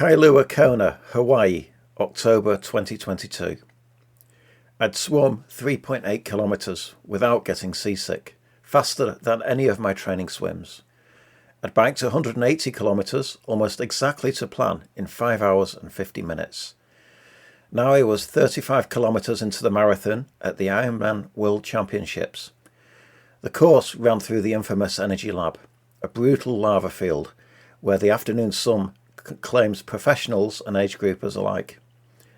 Kailua-Kona, Hawaii, October 2022. I'd swum 3.8 kilometres without getting seasick, faster than any of my training swims. I'd biked 180 kilometres, almost exactly to plan, in 5 hours and 50 minutes. Now I was 35 kilometres into the marathon at the Ironman World Championships. The course ran through the infamous Energy Lab, a brutal lava field where the afternoon sun claims professionals and age groupers alike.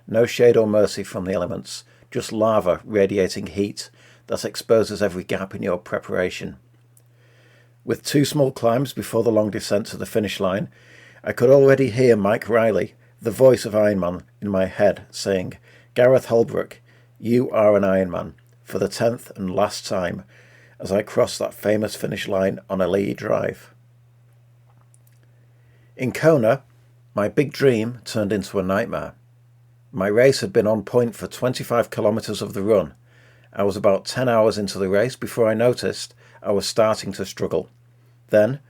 No shade or mercy from the elements, just lava radiating heat that exposes every gap in your preparation. With 2 small climbs before the long descent to the finish line, I could already hear Mike Reilly, the voice of Ironman, in my head saying, "Gareth Holebrook, you are an Ironman," for the 10th and last time as I crossed that famous finish line on a Lee Drive. In Kona, my big dream turned into a nightmare. My race had been on point for 25 kilometres of the run. I was about 10 hours into the race before I noticed I was starting to struggle. Then,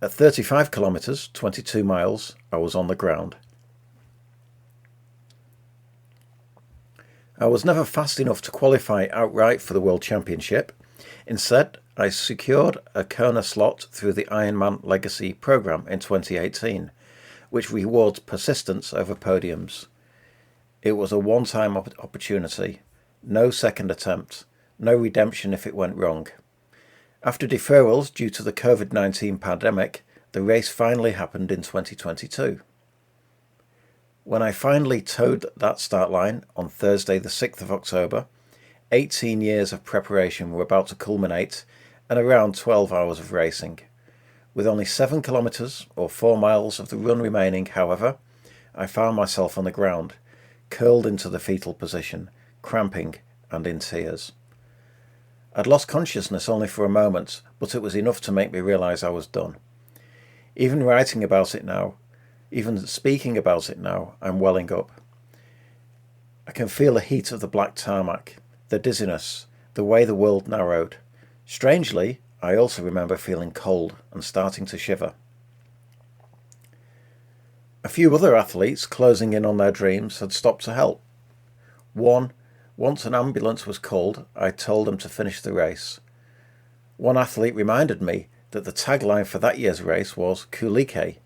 at 35 kilometres, 22 miles, I was on the ground. I was never fast enough to qualify outright for the World Championship. Instead, I secured a Kona slot through the Ironman Legacy programme in 2018, which rewards persistence over podiums. It was a one-time opportunity, no second attempt, no redemption if it went wrong. After deferrals due to the COVID-19 pandemic, the race finally happened in 2022. When I finally towed that start line on Thursday the 6th of October, 18 years of preparation were about to culminate and around 12 hours of racing. With only 7 kilometres or 4 miles of the run remaining, however, I found myself on the ground, curled into the fetal position, cramping and in tears. I'd lost consciousness only for a moment, but it was enough to make me realise I was done. Even writing about it now, even speaking about it now, I'm welling up. I can feel the heat of the black tarmac, the dizziness, the way the world narrowed. Strangely, I also remember feeling cold and starting to shiver. A few other athletes closing in on their dreams had stopped to help. Once an ambulance was called, I told them to finish the race. One athlete reminded me that the tagline for that year's race was Kulike,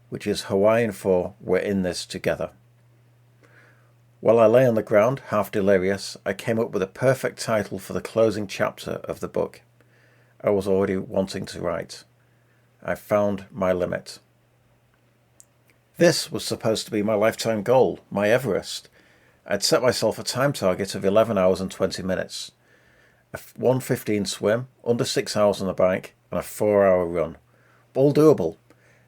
which is Hawaiian for "We're in this together." While I lay on the ground, half delirious, I came up with a perfect title for the closing chapter of the book. I was already wanting to write. I found my limit. This was supposed to be my lifetime goal, my Everest. I'd set myself a time target of 11 hours and 20 minutes, a 1:15 swim, under 6 hours on the bike, and a 4-hour run. All doable.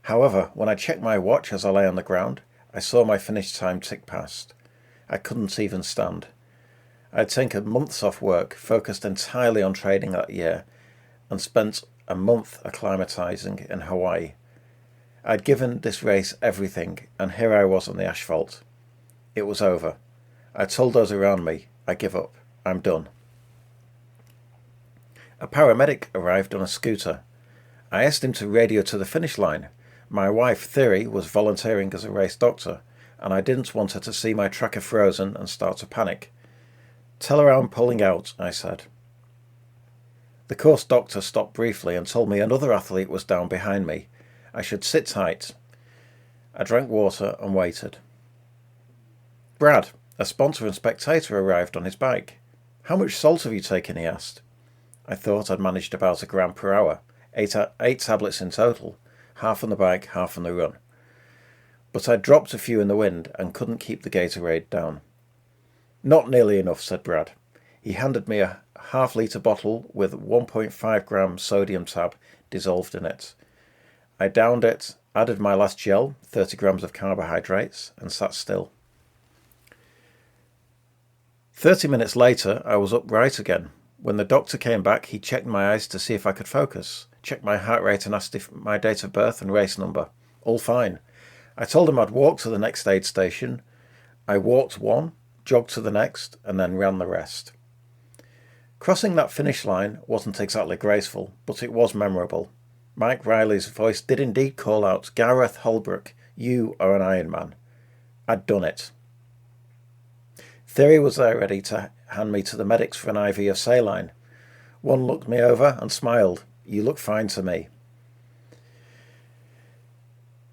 However, when I checked my watch as I lay on the ground, I saw my finish time tick past. I couldn't even stand. I'd taken months off work, focused entirely on training that year, and spent a month acclimatizing in Hawaii. I'd given this race everything, and here I was on the asphalt. It was over. I told those around me, I give up. I'm done. A paramedic arrived on a scooter. I asked him to radio to the finish line. My wife, Thierry, was volunteering as a race doctor, and I didn't want her to see my tracker frozen and start to panic. "Tell her I'm pulling out," I said. The course doctor stopped briefly and told me another athlete was down behind me. I should sit tight. I drank water and waited. Brad, a sponsor and spectator, arrived on his bike. "How much salt have you taken?" he asked. I thought I'd managed about 1 gram per hour, 8 tablets in total, half on the bike, half on the run. But I'd dropped a few in the wind and couldn't keep the Gatorade down. "Not nearly enough," said Brad. He handed me a half-litre bottle with 1.5 gram sodium tab dissolved in it. I downed it, added my last gel, 30 grams of carbohydrates, and sat still. 30 minutes later, I was upright again. When the doctor came back, he checked my eyes to see if I could focus, checked my heart rate and asked if my date of birth and race number. All fine. I told him I'd walk to the next aid station. I walked one, jogged to the next, and then ran the rest. Crossing that finish line wasn't exactly graceful, but it was memorable. Mike Reilly's voice did indeed call out, "Gareth Holebrook, you are an Ironman." I'd done it. Theory was there ready to hand me to the medics for an IV of saline. One looked me over and smiled. "You look fine to me."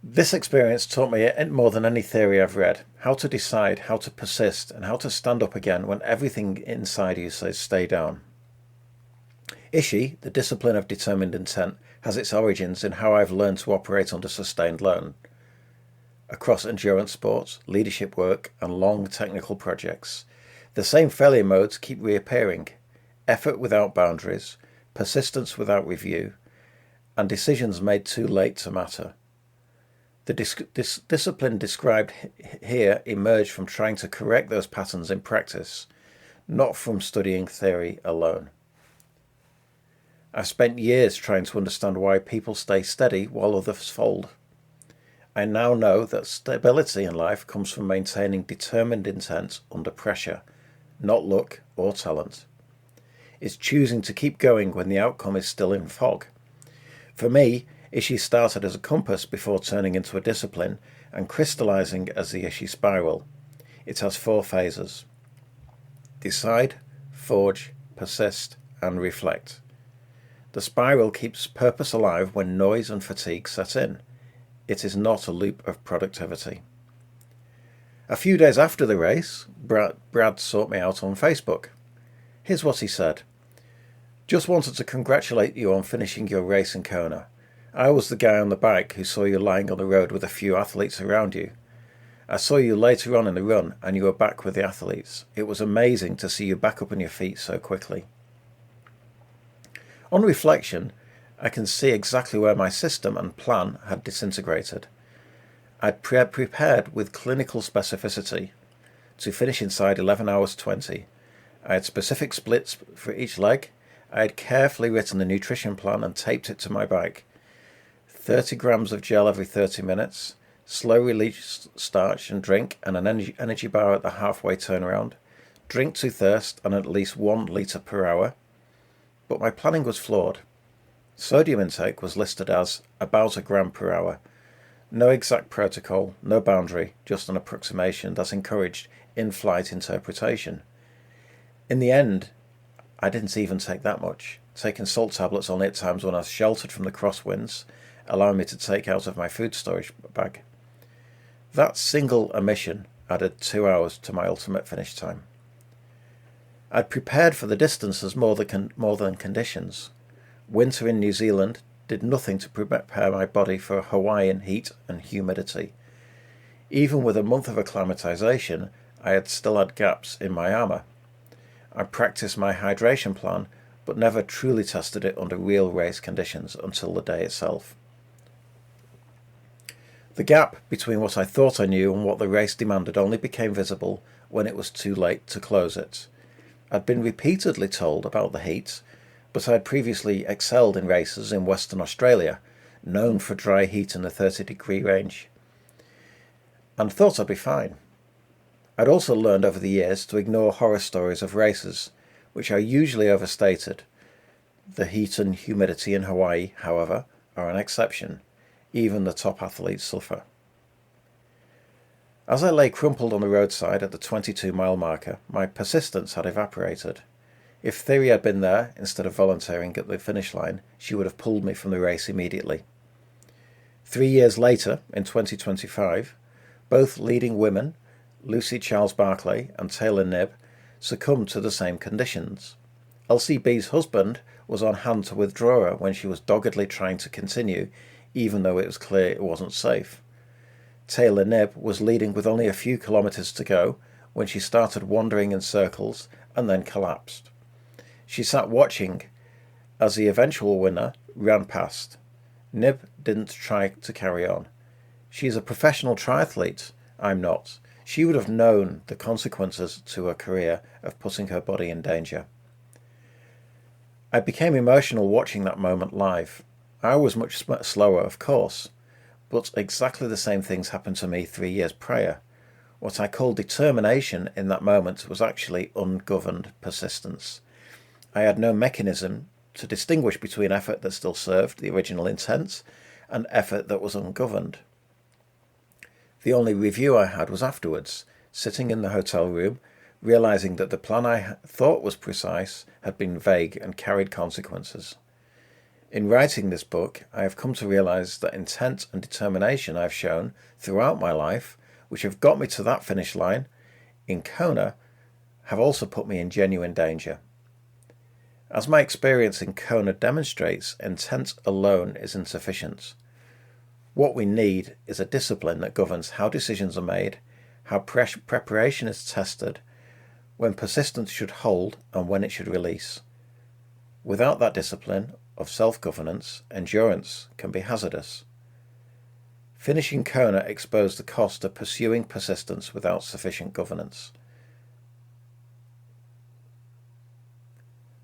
This experience taught me more than any theory I've read, how to decide, how to persist, and how to stand up again when everything inside you says stay down. Ishi, the discipline of determined intent, has its origins in how I've learned to operate under sustained load across endurance sports, leadership work, and long technical projects. The same failure modes keep reappearing: effort without boundaries, persistence without review, and decisions made too late to matter. The discipline described here emerged from trying to correct those patterns in practice, not from studying theory alone. I've spent years trying to understand why people stay steady while others fold. I now know that stability in life comes from maintaining determined intent under pressure, not luck or talent. It's choosing to keep going when the outcome is still in fog. For me, Ishi started as a compass before turning into a discipline and crystallizing as the Ishi spiral. It has 4 phases: decide, forge, persist, and reflect. The spiral keeps purpose alive when noise and fatigue set in. It is not a loop of productivity. A few days after the race, Brad sought me out on Facebook. Here's what he said. "Just wanted to congratulate you on finishing your race in Kona. I was the guy on the bike who saw you lying on the road with a few athletes around you. I saw you later on in the run and you were back with the athletes. It was amazing to see you back up on your feet so quickly." On reflection, I can see exactly where my system and plan had disintegrated. I'd prepared with clinical specificity to finish inside 11 hours 20. I had specific splits for each leg. I had carefully written the nutrition plan and taped it to my bike. 30 grams of gel every 30 minutes, slow release starch and drink, and an energy bar at the halfway turnaround, drink to thirst, and at least 1 litre per hour. But my planning was flawed. Sodium intake was listed as about 1 gram per hour. No exact protocol, no boundary, just an approximation that encouraged in-flight interpretation. In the end, I didn't even take that much, taking salt tablets only at times when I was sheltered from the crosswinds, allowing me to take out of my food storage bag. That single omission added 2 hours to my ultimate finish time. I'd prepared for the distances more than conditions. Winter in New Zealand did nothing to prepare my body for Hawaiian heat and humidity. Even with a month of acclimatization, I had still had gaps in my armour. I practiced my hydration plan, but never truly tested it under real race conditions until the day itself. The gap between what I thought I knew and what the race demanded only became visible when it was too late to close it. I'd been repeatedly told about the heat, but I had previously excelled in races in Western Australia, known for dry heat in the 30-degree range, and thought I'd be fine. I'd also learned over the years to ignore horror stories of races, which are usually overstated. The heat and humidity in Hawaii, however, are an exception. Even the top athletes suffer. As I lay crumpled on the roadside at the 22-mile marker, my persistence had evaporated. If Theory had been there, instead of volunteering at the finish line, she would have pulled me from the race immediately. 3 years later, in 2025, both leading women, Lucy Charles-Barclay and Taylor Knibb, succumbed to the same conditions. LCB's husband was on hand to withdraw her when she was doggedly trying to continue, even though it was clear it wasn't safe. Taylor Knibb was leading with only a few kilometres to go when she started wandering in circles and then collapsed. She sat watching as the eventual winner ran past. Knibb didn't try to carry on. She's a professional triathlete. I'm not. She would have known the consequences to her career of putting her body in danger. I became emotional watching that moment live. I was much slower, of course, but exactly the same things happened to me 3 years prior. What I called determination in that moment was actually ungoverned persistence. I had no mechanism to distinguish between effort that still served the original intent and effort that was ungoverned. The only review I had was afterwards, sitting in the hotel room, realizing that the plan I thought was precise had been vague and carried consequences. In writing this book, I have come to realize that intent and determination I've shown throughout my life, which have got me to that finish line in Kona, have also put me in genuine danger. As my experience in Kona demonstrates, intent alone is insufficient. What we need is a discipline that governs how decisions are made, how preparation is tested, when persistence should hold and when it should release. Without that discipline of self-governance, endurance can be hazardous. Finishing Kona exposed the cost of pursuing persistence without sufficient governance.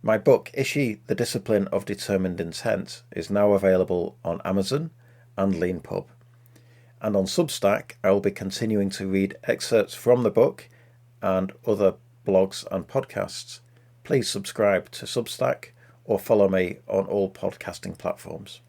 My book, Ishi, The Discipline of Determined Intent, is now available on Amazon and LeanPub. And on Substack, I will be continuing to read excerpts from the book and other blogs and podcasts. Please subscribe to Substack or follow me on all podcasting platforms.